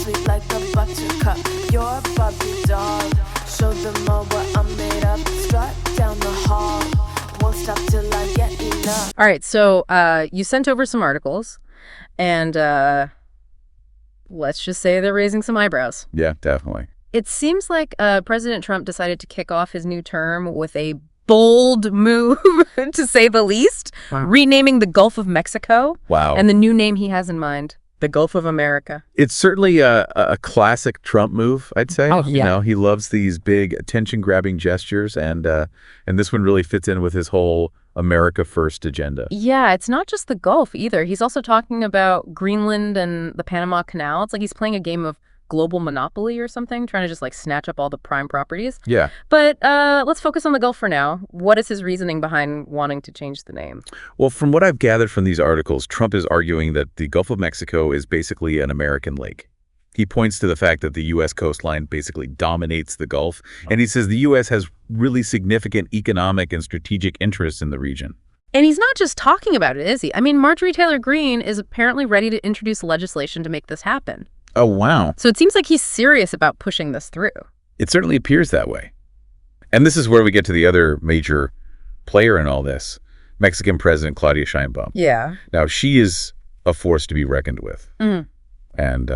sweet like a buttercup. You're a Barbie doll. Show them all what I'm made of. Strut down the hall. Won't stop till I get enough. All right, so you sent over some articles, and let's just say they're raising some eyebrows. Yeah, definitely. It seems like President Trump decided to kick off his new term with a bold move, to say the least, renaming the Gulf of Mexico. Wow. And the new name he has in mind, the Gulf of America. It's certainly a classic Trump move, I'd say. Oh, yeah. You know, he loves these big attention-grabbing gestures, and this one really fits in with his whole America First agenda. Yeah, it's not just the Gulf either. He's also talking about Greenland and the Panama Canal. It's like he's playing a game of global monopoly or something, trying to just like snatch up all the prime properties. Yeah. But let's focus on the Gulf for now. What is his reasoning behind wanting to change the name? Well, from what I've gathered from these articles, Trump is arguing that the Gulf of Mexico is basically an American lake. He points to the fact that the U.S. coastline basically dominates the Gulf, and he says the U.S. has really significant economic and strategic interests in the region. And he's not just talking about it, is he? I mean, Marjorie Taylor Greene is apparently ready to introduce legislation to make this happen. Oh, wow. So it seems like he's serious about pushing this through. It certainly appears that way. And this is where we get to the other major player in all this, Mexican President Claudia Sheinbaum. Yeah. Now, she is a force to be reckoned with. And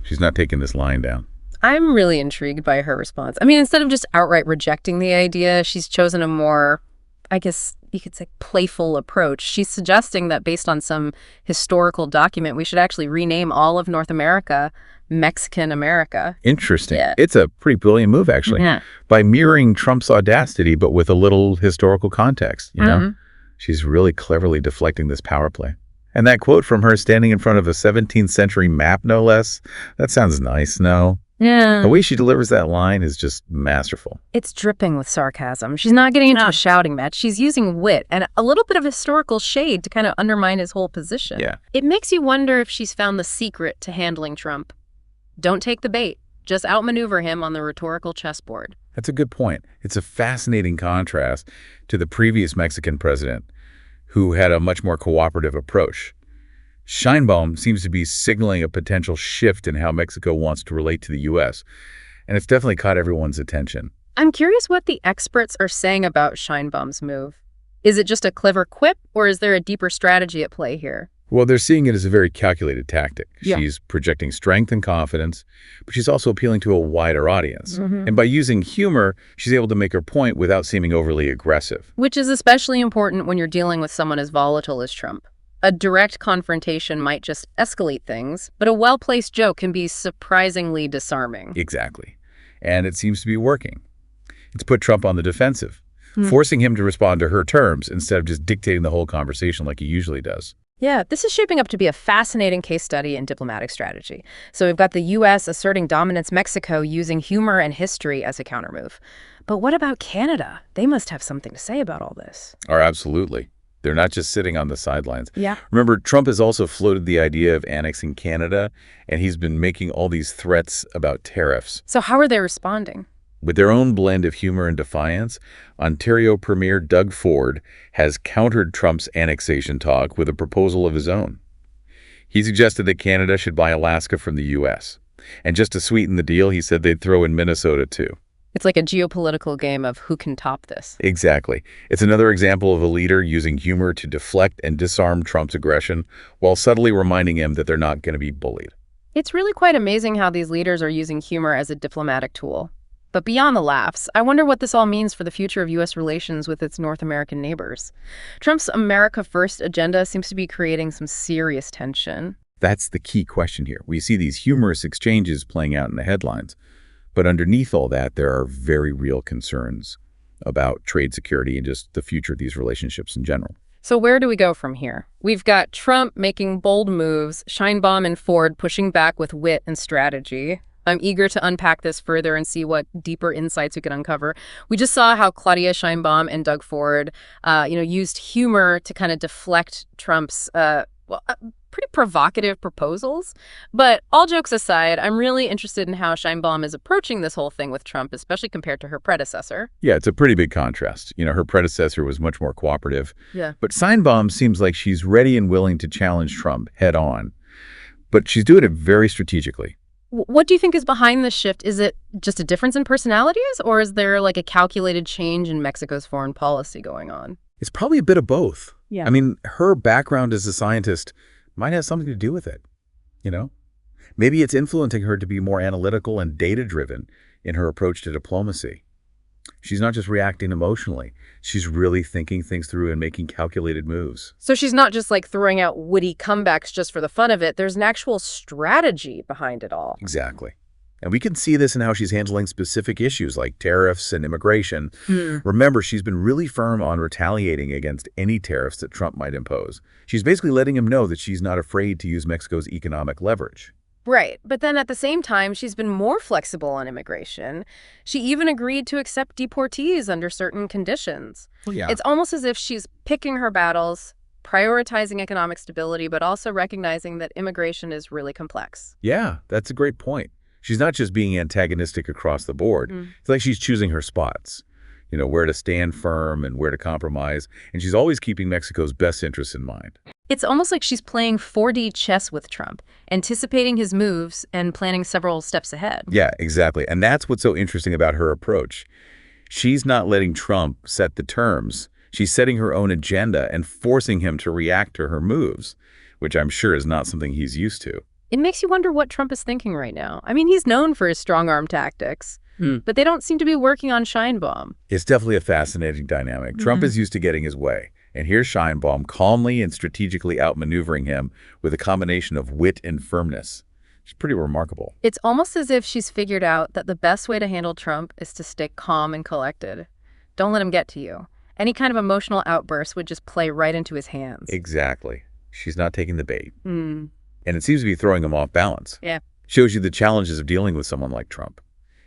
she's not taking this lying down. I'm really intrigued by her response. I mean, instead of just outright rejecting the idea, she's chosen a more, I guess you could say, playful approach. She's suggesting that based on some historical document, we should actually rename all of North America Mexican America. Interesting. Yeah. It's a pretty brilliant move, actually. Yeah. By mirroring Trump's audacity, but with a little historical context, you know? She's really cleverly deflecting this power play. And that quote from her standing in front of a 17th century map, no less, that sounds nice, no? Yeah. The way she delivers that line is just masterful. It's dripping with sarcasm. She's not getting into a shouting match. She's using wit and a little bit of historical shade to kind of undermine his whole position. Yeah. It makes you wonder if she's found the secret to handling Trump. Don't take the bait. Just outmaneuver him on the rhetorical chessboard. That's a good point. It's a fascinating contrast to the previous Mexican president, who had a much more cooperative approach. Sheinbaum seems to be signaling a potential shift in how Mexico wants to relate to the U.S., and it's definitely caught everyone's attention. I'm curious what the experts are saying about Sheinbaum's move. Is it just a clever quip, or is there a deeper strategy at play here? Well, they're seeing it as a very calculated tactic. Yeah. She's projecting strength and confidence, but she's also appealing to a wider audience. And by using humor, she's able to make her point without seeming overly aggressive. Which is especially important when you're dealing with someone as volatile as Trump. A direct confrontation might just escalate things, but a well-placed joke can be surprisingly disarming. Exactly. And it seems to be working. It's put Trump on the defensive, forcing him to respond to her terms instead of just dictating the whole conversation like he usually does. Yeah, this is shaping up to be a fascinating case study in diplomatic strategy. So we've got the U.S. asserting dominance Mexico using humor and history as a countermove. But what about Canada? They must have something to say about all this. Oh, absolutely. They're not just sitting on the sidelines. Yeah. Remember, Trump has also floated the idea of annexing Canada, and he's been making all these threats about tariffs. So how are they responding? With their own blend of humor and defiance, Ontario Premier Doug Ford has countered Trump's annexation talk with a proposal of his own. He suggested that Canada should buy Alaska from the U.S. And just to sweeten the deal, he said they'd throw in Minnesota, too. It's like a geopolitical game of who can top this. Exactly. It's another example of a leader using humor to deflect and disarm Trump's aggression while subtly reminding him that they're not going to be bullied. It's really quite amazing how these leaders are using humor as a diplomatic tool. But beyond the laughs, I wonder what this all means for the future of U.S. relations with its North American neighbors. Trump's America First agenda seems to be creating some serious tension. That's the key question here. We see these humorous exchanges playing out in the headlines. But underneath all that, there are very real concerns about trade security and just the future of these relationships in general. So where do we go from here? We've got Trump making bold moves, Sheinbaum and Ford pushing back with wit and strategy. I'm eager to unpack this further and see what deeper insights we can uncover. We just saw how Claudia Sheinbaum and Doug Ford, used humor to kind of deflect Trump's pretty provocative proposals. But all jokes aside, I'm really interested in how Sheinbaum is approaching this whole thing with Trump, especially compared to her predecessor. Yeah, it's a pretty big contrast. You know, her predecessor was much more cooperative. Yeah. But Sheinbaum seems like she's ready and willing to challenge Trump head on. but she's doing it very strategically. What do you think is behind this shift? Is it just a difference in personalities, or is there like a calculated change in Mexico's foreign policy going on? It's probably a bit of both. Yeah. I mean, her background as a scientist might have something to do with it, you know? Maybe it's influencing her to be more analytical and data-driven in her approach to diplomacy. She's not just reacting emotionally. She's really thinking things through and making calculated moves. So she's not just like throwing out witty comebacks just for the fun of it. There's an actual strategy behind it all. Exactly. And we can see this in how she's handling specific issues like tariffs and immigration. Remember, she's been really firm on retaliating against any tariffs that Trump might impose. She's basically letting him know that she's not afraid to use Mexico's economic leverage. Right. But then at the same time, she's been more flexible on immigration. She even agreed to accept deportees under certain conditions. Well, yeah. It's almost as if she's picking her battles, prioritizing economic stability, but also recognizing that immigration is really complex. Yeah, that's a great point. She's not just being antagonistic across the board. It's like she's choosing her spots, you know, where to stand firm and where to compromise. And she's always keeping Mexico's best interests in mind. It's almost like she's playing 4D chess with Trump, anticipating his moves and planning several steps ahead. Yeah, exactly. And that's what's so interesting about her approach. She's not letting Trump set the terms. She's setting her own agenda and forcing him to react to her moves, which I'm sure is not something he's used to. It makes you wonder what Trump is thinking right now. I mean, he's known for his strong-arm tactics, but they don't seem to be working on Sheinbaum. It's definitely a fascinating dynamic. Trump is used to getting his way. And here's Sheinbaum calmly and strategically outmaneuvering him with a combination of wit and firmness. It's pretty remarkable. It's almost as if she's figured out that the best way to handle Trump is to stay calm and collected. Don't let him get to you. Any kind of emotional outburst would just play right into his hands. Exactly. She's not taking the bait. And it seems to be throwing him off balance. Yeah. Shows you the challenges of dealing with someone like Trump.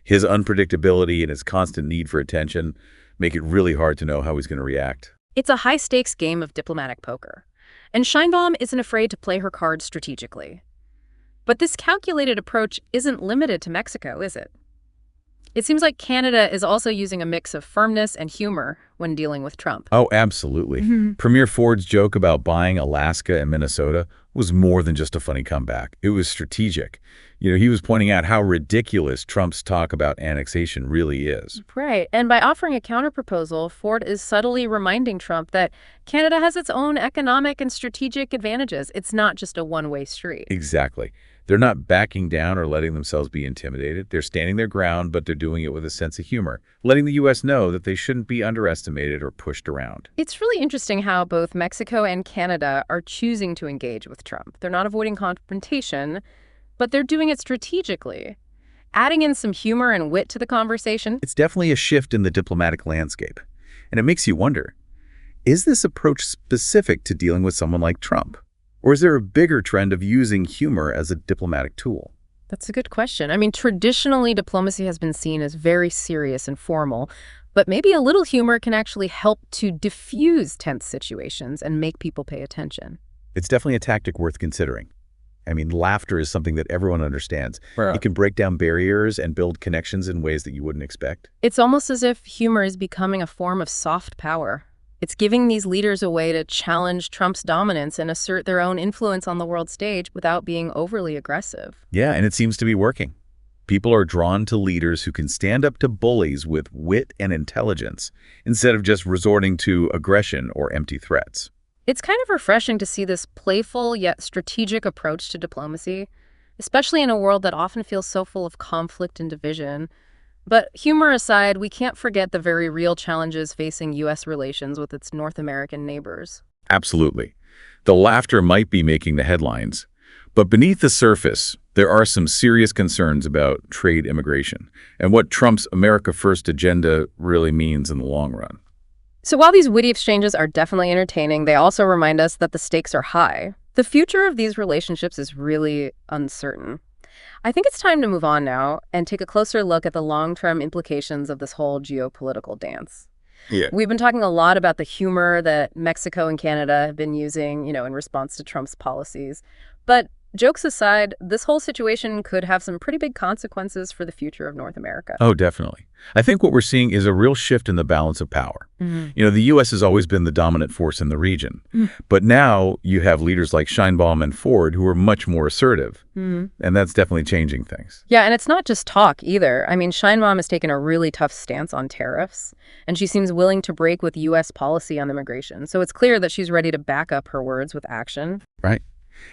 His unpredictability and his constant need for attention make it really hard to know how he's going to react. It's a high-stakes game of diplomatic poker. And Sheinbaum isn't afraid to play her cards strategically. But this calculated approach isn't limited to Mexico, is it? It seems like Canada is also using a mix of firmness and humor when dealing with Trump. Oh, absolutely. Premier Ford's joke about buying Alaska and Minnesota was more than just a funny comeback. It was strategic. You know, he was pointing out how ridiculous Trump's talk about annexation really is. Right. And by offering a counterproposal, Ford is subtly reminding Trump that Canada has its own economic and strategic advantages. It's not just a one-way street. Exactly. They're not backing down or letting themselves be intimidated. They're standing their ground, but they're doing it with a sense of humor, letting the U.S. know that they shouldn't be underestimated or pushed around. It's really interesting how both Mexico and Canada are choosing to engage with Trump. They're not avoiding confrontation, but they're doing it strategically, adding in some humor and wit to the conversation. It's definitely a shift in the diplomatic landscape. And it makes you wonder, is this approach specific to dealing with someone like Trump? Or is there a bigger trend of using humor as a diplomatic tool? That's a good question. I mean, traditionally, diplomacy has been seen as very serious and formal, but maybe a little humor can actually help to diffuse tense situations and make people pay attention. It's definitely a tactic worth considering. I mean, laughter is something that everyone understands. Right. It can break down barriers and build connections in ways that you wouldn't expect. It's almost as if humor is becoming a form of soft power. It's giving these leaders a way to challenge Trump's dominance and assert their own influence on the world stage without being overly aggressive. Yeah, and it seems to be working. People are drawn to leaders who can stand up to bullies with wit and intelligence instead of just resorting to aggression or empty threats. It's kind of refreshing to see this playful yet strategic approach to diplomacy, especially in a world that often feels so full of conflict and division. But humor aside, we can't forget the very real challenges facing U.S. relations with its North American neighbors. Absolutely. The laughter might be making the headlines, but beneath the surface, there are some serious concerns about trade immigration and what Trump's America First agenda really means in the long run. So while these witty exchanges are definitely entertaining, they also remind us that the stakes are high. The future of these relationships is really uncertain. I think it's time to move on now and take a closer look at the long-term implications of this whole geopolitical dance. Yeah. We've been talking a lot about the humor that Mexico and Canada have been using, in response to Trump's policies. But Jokes aside, this whole situation could have some pretty big consequences for the future of North America. Oh, definitely. I think what we're seeing is a real shift in the balance of power. The U.S. has always been the dominant force in the region. But now you have leaders like Sheinbaum and Ford who are much more assertive. And that's definitely changing things. Yeah, and it's not just talk either. I mean, Sheinbaum has taken a really tough stance on tariffs, and she seems willing to break with U.S. policy on immigration. So it's clear that she's ready to back up her words with action. Right.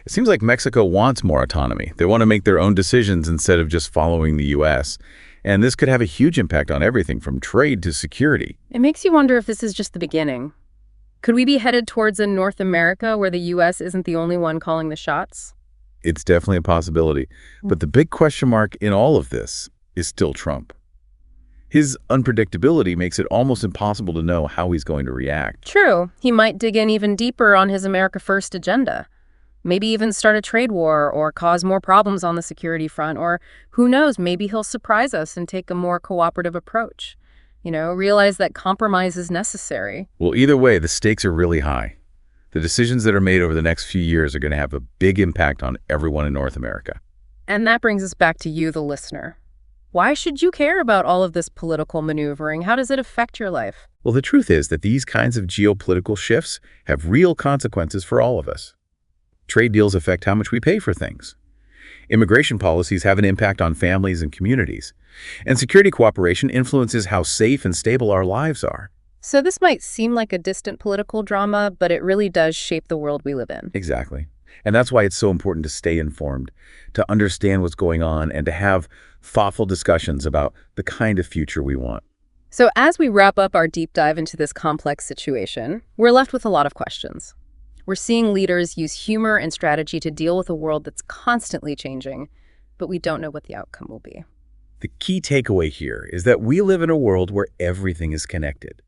It seems like Mexico wants more autonomy. They want to make their own decisions instead of just following the U.S. And this could have a huge impact on everything from trade to security. It makes you wonder if this is just the beginning. Could we be headed towards a North America where the U.S. isn't the only one calling the shots? It's definitely a possibility. But the big question mark in all of this is still Trump. His unpredictability makes it almost impossible to know how he's going to react. True. He might dig in even deeper on his America First agenda. Maybe even start a trade war or cause more problems on the security front, or who knows, maybe he'll surprise us and take a more cooperative approach. Realize that compromise is necessary. Well, either way, the stakes are really high. The decisions that are made over the next few years are going to have a big impact on everyone in North America. And that brings us back to you, the listener. Why should you care about all of this political maneuvering? How does it affect your life? Well, the truth is that these kinds of geopolitical shifts have real consequences for all of us. Trade deals affect how much we pay for things. Immigration policies have an impact on families and communities. And security cooperation influences how safe and stable our lives are. So this might seem like a distant political drama, but it really does shape the world we live in. Exactly. And that's why it's so important to stay informed, to understand what's going on, and to have thoughtful discussions about the kind of future we want. So as we wrap up our deep dive into this complex situation, we're left with a lot of questions. We're seeing leaders use humor and strategy to deal with a world that's constantly changing, but we don't know what the outcome will be. The key takeaway here is that we live in a world where everything is connected.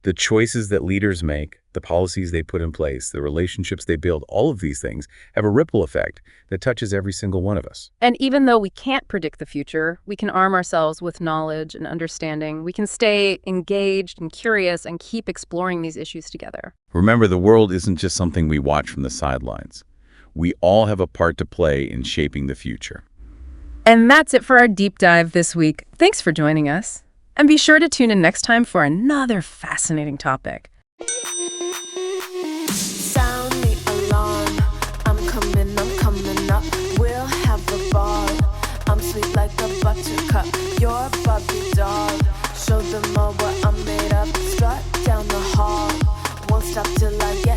The choices that leaders make, the policies they put in place, the relationships they build, all of these things have a ripple effect that touches every single one of us. And even though we can't predict the future, we can arm ourselves with knowledge and understanding. We can stay engaged and curious and keep exploring these issues together. Remember, the world isn't just something we watch from the sidelines. We all have a part to play in shaping the future. And that's it for our deep dive this week. Thanks for joining us. And be sure to tune in next time for another fascinating topic. Sound the alarm. I'm coming up. We'll have a ball. I'm sweet like a buttercup. You're a Barbie doll. Show them all what I'm made of. Strut down the hall. Won't stop till I get